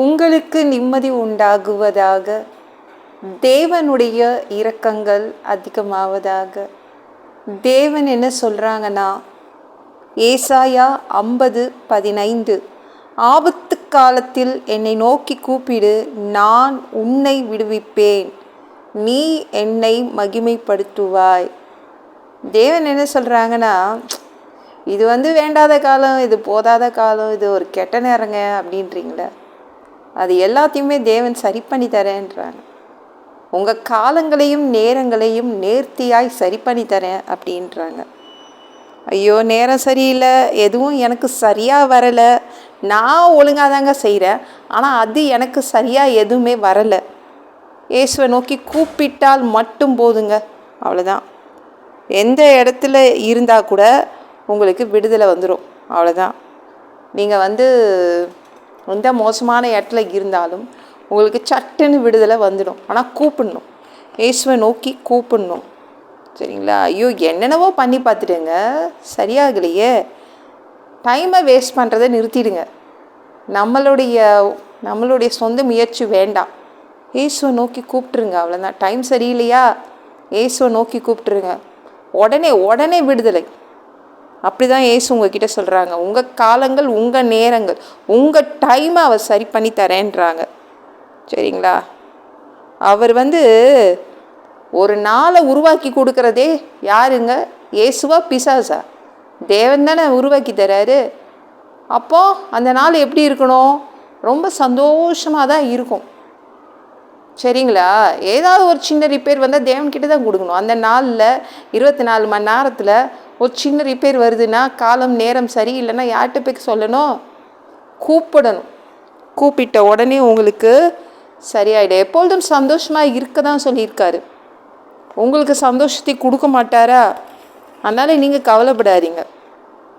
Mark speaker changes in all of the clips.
Speaker 1: உங்களுக்கு நிம்மதி உண்டாகுவதாக. தேவனுடைய இரக்கங்கள் அதிகமாவதாக. தேவன் என்ன சொல்கிறாங்கன்னா, ஏசாயா 50:15, ஆபத்து காலத்தில் என்னை நோக்கி கூப்பிடு, நான் உன்னை விடுவிப்பேன், நீ என்னை மகிமைப்படுத்துவாய். தேவன் என்ன சொல்கிறாங்கன்னா, இது வேண்டாத காலம், இது போதாத காலம், இது ஒரு கெட்ட நேரங்க அப்படின்றீங்களே, அது எல்லாத்தையுமே தேவன் சரி பண்ணி தரேன்றாங்க. உங்கள் காலங்களையும் நேரங்களையும் நேர்த்தியாய் சரி பண்ணி தரேன் அப்படின்றாங்க. ஐயோ, நேரம் சரியில்லை, எதுவும் எனக்கு சரியாக வரலை, நான் ஒழுங்காக தாங்க செய்கிறேன், ஆனால் அது எனக்கு சரியாக எதுவுமே வரலை. இயேசுவை நோக்கி கூப்பிட்டால் மட்டும் போதுங்க, அவ்வளோதான். எந்த இடத்துல இருந்தால் கூட உங்களுக்கு விடுதலை வந்துடும், அவ்வளோதான். நீங்கள் எந்த மோசமான இடத்துல இருந்தாலும் உங்களுக்கு சட்டுன்னு விடுதலை வந்துடும். ஆனால் கூப்பிடணும், இயேசுவை நோக்கி கூப்பிடணும், சரிங்களா? ஐயோ, என்னென்னவோ பண்ணி பார்த்துட்டுங்க, சரியாகலையே, டைமை வேஸ்ட் பண்ணுறதை நிறுத்திடுங்க. நம்மளுடைய சொந்த முயற்சி வேண்டாம், இயேசுவை நோக்கி கூப்பிட்டுருங்க, அவ்வளோதான். டைம் சரியில்லையா, இயேசுவை நோக்கி கூப்பிட்டுருங்க, உடனே விடுதலை. அப்படி தான் இயேசு உங்ககிட்ட சொல்கிறாங்க. உங்கள் காலங்கள், உங்கள் நேரங்கள், உங்கள் டைமை அவர் சரி பண்ணி தரேன்றாங்க, சரிங்களா? அவர் ஒரு நாளை உருவாக்கி கொடுக்குறதே யாருங்க? இயேசுவா பிசாசா? தேவன் தானே உருவாக்கி தராரு. அப்போது அந்த நாள் எப்படி இருக்கணும்? ரொம்ப சந்தோஷமாக தான் இருக்கும், சரிங்களா? ஏதாவது ஒரு சின்ன ரிப்பேர் வந்தால் தேவன்கிட்ட தான் கொடுக்கணும். அந்த நாளில் 24 மணி நேரத்தில் ஒரு சின்ன ரிப்பேர் வருதுன்னா, காலம் நேரம் சரி இல்லைன்னா யார்கிட்ட போய் சொல்லணும்? கூப்பிடணும். கூப்பிட்ட உடனே உங்களுக்கு சரியாயிடும். எப்பொழுதும் சந்தோஷமாக இருக்க தான் சொல்லியிருக்காரு. உங்களுக்கு சந்தோஷத்தை கொடுக்க மாட்டாரா? அதனால் நீங்கள் கவலைப்படாதீங்க,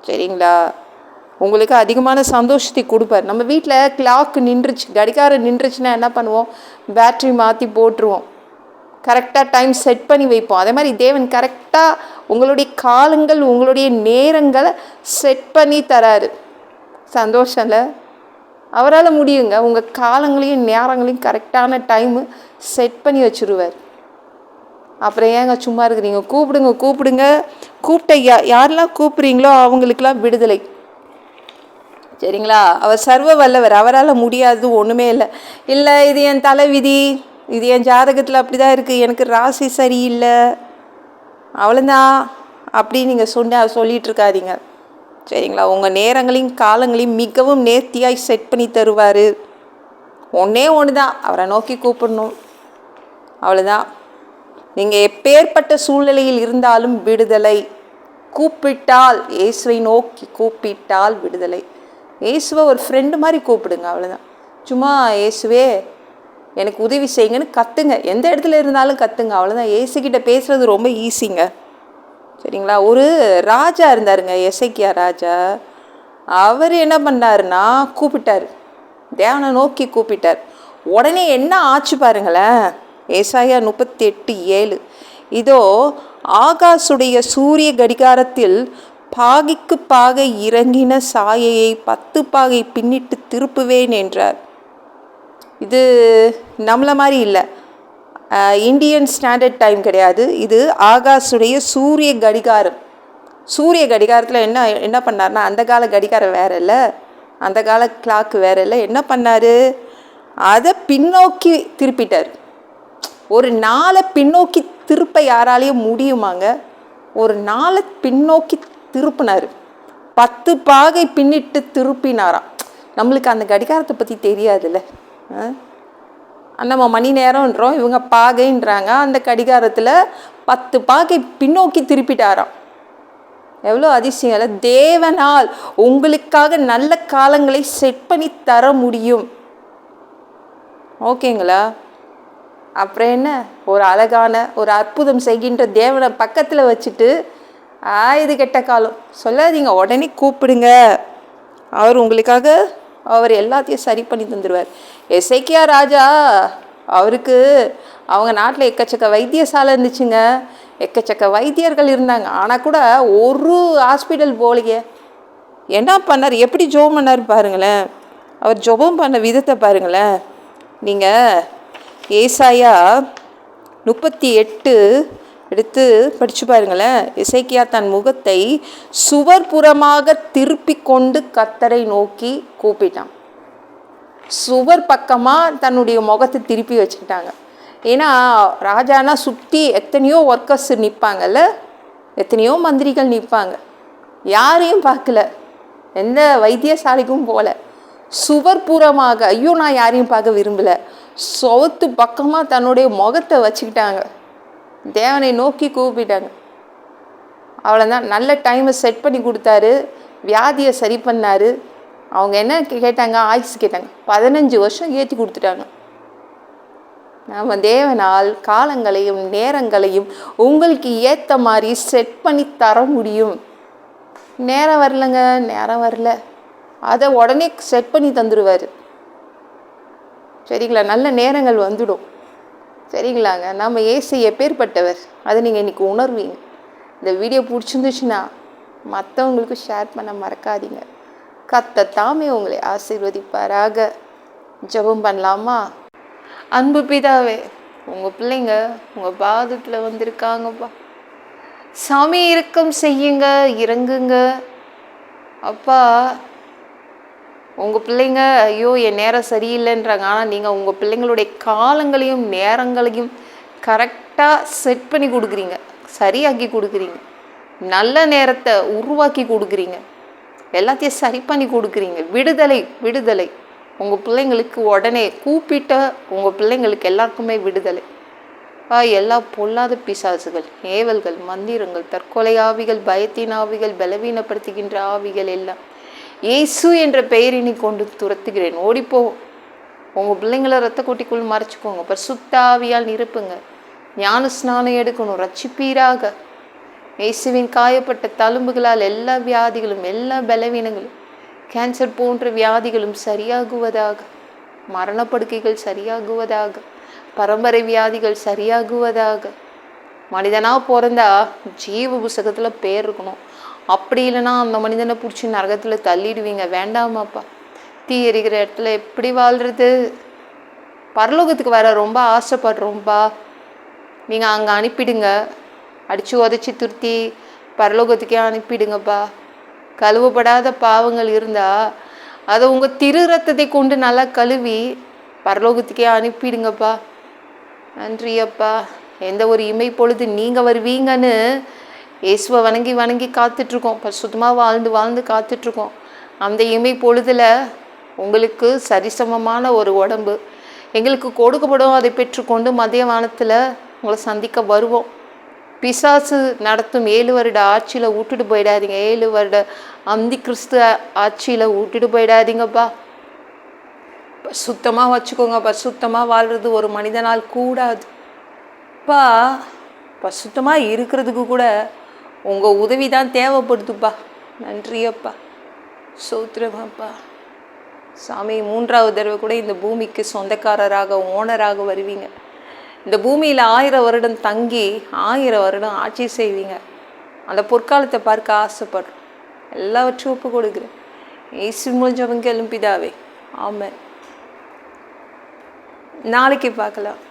Speaker 1: சரிங்களா? உங்களுக்கு அதிகமான சந்தோஷத்தை கொடுப்பார். நம்ம வீட்டில் கிளாக்கு நின்றுச்சு, கடிகாரம் நின்றுச்சுன்னா என்ன பண்ணுவோம்? பேட்ரி மாற்றி போட்டுருவோம், கரெக்டாக டைம் செட் பண்ணி வைப்போம். அதே மாதிரி தேவன் கரெக்டாக உங்களுடைய காலங்கள், உங்களுடைய நேரங்களை செட் பண்ணி தராரு. சந்தோஷம்ல? அவரால் முடியுங்க. உங்கள் காலங்களையும் நேரங்களையும் கரெக்டான டைமு செட் பண்ணி வச்சுருவார். அப்புறம் ஏங்க சும்மா இருக்கிறீங்க? கூப்பிடுங்க. கூப்பிட்ட யாரெல்லாம் கூப்பிட்றீங்களோ அவங்களுக்கெல்லாம் விடுதலை, சரிங்களா? அவர் சர்வ வல்லவர், அவரால் முடியாது ஒன்றுமே இல்லை. இது என் தலைவிதி, இது என் ஜாதகத்தில் அப்படி தான் இருக்குது, எனக்கு ராசி சரியில்லை, அவ்வளோதான் அப்படி நீங்கள் சொல்லிகிட்டு இருக்காதீங்க, சரிங்களா? உங்கள் நேரங்களையும் காலங்களையும் மிகவும் நேர்த்தியாய் செட் பண்ணி தருவார். ஒன்று தான், அவரை நோக்கி கூப்பிடணும், அவ்வளோதான். நீங்கள் எப்பேற்பட்ட சூழ்நிலையில் இருந்தாலும் விடுதலை. கூப்பிட்டால், இயேசுவை நோக்கி கூப்பிட்டால் விடுதலை. இயேசுவை ஒரு ஃப்ரெண்டு மாதிரி கூப்பிடுங்க, அவ்வளோதான். சும்மா இயேசுவே எனக்கு உதவி செய்யுங்கன்னு கத்துங்க, எந்த இடத்துல இருந்தாலும் கத்துங்க, அவ்வளோதான். இயேசுக்கிட்ட பேசுகிறது ரொம்ப ஈஸிங்க, சரிங்களா? ஒரு ராஜா இருந்தாருங்க, எசேக்கியா ராஜா. அவர் என்ன பண்ணாருன்னா, கூப்பிட்டார், தேவனை நோக்கி கூப்பிட்டார். உடனே என்ன ஆச்சு பாருங்களேன். ஏசாயா 38:7, இதோ ஆகாசுடைய சூரிய கடிகாரத்தில் பாகைக்கு பாகை இறங்கின சாயையை 10 பாகை பின்னிட்டு திருப்புவேன் என்றார். இது நம்மளை மாதிரி இல்லை, இந்தியன் ஸ்டாண்டர்ட் டைம் கிடையாது. இது ஆகாசுடைய சூரிய கடிகாரம். சூரிய கடிகாரத்தில் என்ன பண்ணார்னா, அந்த கால கடிகாரம் வேற இல்லை, அந்த கால கிளாக்கு வேற இல்லை. என்ன பண்ணார்? அதை பின்னோக்கி திருப்பிட்டார். ஒரு நாளை பின்னோக்கி திருப்ப யாராலையும் முடியுமாங்க? ஒரு நாளை பின்னோக்கி திருப்பினார், 10 பாகை பின்னிட்டு திருப்பினாராம். நம்மளுக்கு அந்த கடிகாரத்தை பற்றி தெரியாதுல்ல, நம்ம மணி நேரம்ன்றோம், இவங்க பாகைன்றாங்க. அந்த கடிகாரத்தில் 10 பாகை பின்னோக்கி திருப்பிட்டாராம். எவ்வளோ அதிசயம் இல்லை? தேவனால் உங்களுக்காக நல்ல காலங்களை செட் பண்ணி தர முடியும், ஓகேங்களா? அப்புறம் என்ன, ஒரு அழகான ஒரு அற்புதம் செய்கின்ற தேவனை பக்கத்தில் வச்சுட்டு இது கெட்ட காலம் சொல்லாதீங்க, உடனே கூப்பிடுங்க. அவர் உங்களுக்காக அவர் எல்லாத்தையும் சரி பண்ணி தந்துடுவார். எசேக்கியா ராஜா, அவருக்கு அவங்க நாட்டில் எக்கச்சக்க வைத்தியசாலை இருந்துச்சுங்க, எக்கச்சக்க வைத்தியர்கள் இருந்தாங்க. ஆனால் கூட ஒரு ஹாஸ்பிட்டல் போகலையே. என்ன பண்ணார், எப்படி ஜோம் பண்ணார் பாருங்களேன். அவர் ஜெபம் பண்ண விதத்தை பாருங்களேன். நீங்கள் ஏசாயா 38 எடுத்து படித்து பாருங்களேன். எசேக்கியா தன் முகத்தை சுவர் புறமாக திருப்பி கொண்டு கர்த்தரை நோக்கி கூப்பிட்டான். சுவர் பக்கமாக தன்னுடைய முகத்தை திருப்பி வச்சுக்கிட்டாங்க. ஏன்னா ராஜானா சுற்றி எத்தனையோ ஒர்க்கர்ஸ் நிற்பாங்கல்ல, எத்தனையோ மந்திரிகள் நிற்பாங்க. யாரையும் பார்க்கல, எந்த வைத்தியசாலைக்கும் போகல. சுவர் புறமாக, ஐயோ நான் யாரையும் பார்க்க விரும்பலை, சுவத்து பக்கமாக தன்னுடைய முகத்தை வச்சுக்கிட்டாங்க. தேவனை நோக்கி கூப்பிட்டாங்க. அவ்வளோதான். நல்ல டைமை செட் பண்ணி கொடுத்தாரு, வியாதியை சரி பண்ணார். அவங்க என்ன கேட்டாங்க? ஆயுசு கேட்டாங்க. 15 வருஷம் ஏற்றி கொடுத்துட்டாங்க. நம்ம தேவனால் காலங்களையும் நேரங்களையும் உங்களுக்கு ஏற்ற மாதிரி செட் பண்ணி தர முடியும். நேரம் வரலங்க, நேரம் வரல, அதை உடனே செட் பண்ணி தந்துடுவார். சரிங்களா? நல்ல நேரங்கள் வந்துடும். சரிங்களாங்க? நம்ம இயேசு எப்பேற்பட்டவர், அதை நீங்கள் இன்றைக்கி உணர்வீங்க. இந்த வீடியோ பிடிச்சிருந்துச்சுன்னா மற்றவங்களுக்கு ஷேர் பண்ண மறக்காதீங்க. கர்த்தர் தாமே உங்களை ஆசீர்வதிப்பாராக. ஜெபம் பண்ணலாமா? அன்பு பிதாவே, உங்கள் பிள்ளைங்க உங்கள் பாதத்தில் வந்திருக்காங்கப்பா. சாமி இரக்கம் செய்யுங்க, இறங்குங்க அப்பா. உங்கள் பிள்ளைங்க ஐயோ என் நேரம் சரியில்லைன்றாங்க. ஆனால் நீங்கள் உங்கள் பிள்ளைங்களுடைய காலங்களையும் நேரங்களையும் கரெக்டாக செட் பண்ணி கொடுக்குறீங்க, சரியாக்கி கொடுக்குறீங்க, நல்ல நேரத்தை உருவாக்கி கொடுக்குறீங்க, எல்லாத்தையும் சரி பண்ணி கொடுக்குறீங்க. விடுதலை விடுதலை உங்கள் பிள்ளைங்களுக்கு உடனே கூப்பிட்ட உங்கள் பிள்ளைங்களுக்கு எல்லாருக்குமே விடுதலை. எல்லா பொல்லாத பிசாசுகள், ஏவல்கள், மந்திரங்கள், தற்கொலை ஆவிகள், பயத்தின் ஆவிகள், பலவீனப்படுத்துகின்ற ஆவிகள் எல்லாம் இயேசு என்ற பெயரினை கொண்டு துரத்துகிறேன். ஓடிப்போ. உங்கள் பிள்ளைங்களை ரத்த கொட்டிக்குள் மறைச்சிக்கோங்க. பரிசுத்த ஆவியால் நிரப்புங்க. ஞான ஸ்நானம் எடுக்கணும். ரட்சிப்பீராக. இயேசுவின் காயப்பட்ட தழும்புகளால் எல்லா வியாதிகளும், எல்லா பலவீனங்களும், கேன்சர் போன்ற வியாதிகளும் சரியாகுவதாக. மரணப்படுக்கைகள் சரியாகுவதாக. பரம்பரை வியாதிகள் சரியாகுவதாக. மனிதனாக பிறந்தா ஜீவ புஸ்தகத்தில் பேர் இருக்கணும். அப்படி இல்லைன்னா அந்த மனிதனை பிடிச்சி நரகத்தில் தள்ளிடுவீங்க. வேண்டாமாப்பா. தீ எரிகிற இடத்துல எப்படி வாழ்கிறது? பரலோகத்துக்கு வர ரொம்ப ஆசைப்படுறோம்ப்பா. நீங்கள் அங்கே அனுப்பிடுங்க. அடித்து உதச்சி துருத்தி பரலோகத்துக்கே அனுப்பிடுங்கப்பா. கழுவப்படாத பாவங்கள் இருந்தால் அதை உங்கள் திரு ரத்தத்தை கொண்டு நல்லா கழுவி பரலோகத்துக்கே அனுப்பிடுங்கப்பா. நன்றியப்பா. எந்த ஒரு இமை பொழுது நீங்கள் வருவீங்கன்னு இயேசுவை வணங்கி வணங்கி காத்துட்ருக்கோம். பரிசுத்தமாக வாழ்ந்து வாழ்ந்து காத்துட்ருக்கோம். அந்த இமை பொழுதில் உங்களுக்கு சரிசமமான ஒரு உடம்பு எங்களுக்கு கொடுக்கப்படும். அதை பெற்றுக்கொண்டு மதிய வானத்தில் உங்களை சந்திக்க வருவோம். பிசாசு நடத்தும் 7 வருட ஆட்சியில் விட்டுட்டு போயிடாதீங்க. 7 வருட அந்தி கிறிஸ்து ஆட்சியில் விட்டுட்டு போயிடாதீங்கப்பா. சுத்தமாக வச்சுக்கோங்க. பரிசுத்தமாக வாழ்கிறது ஒரு மனிதனால் கூடாதுப்பா. பரிசுத்தமாக இருக்கிறதுக்கு கூட உங்கள் உதவி தான் தேவைப்படுதுப்பா. நன்றியப்பா. சோத்திரமாப்பா. சாமி 3வது தடவை கூட இந்த பூமிக்கு சொந்தக்காரராக, ஓனராக வருவீங்க. இந்த பூமியில் 1000 வருடம் தங்கி 1000 வருடம் ஆட்சி செய்வீங்க. அந்த பொற்காலத்தை பார்க்க ஆசைப்படுறோம். எல்லாவற்றையும் ஒப்பு கொடுக்குறேன். இயேசு மூலம் ஜெபம் கேளும் பிதாவே. ஆமென். நாளைக்கு பார்க்கலாம்.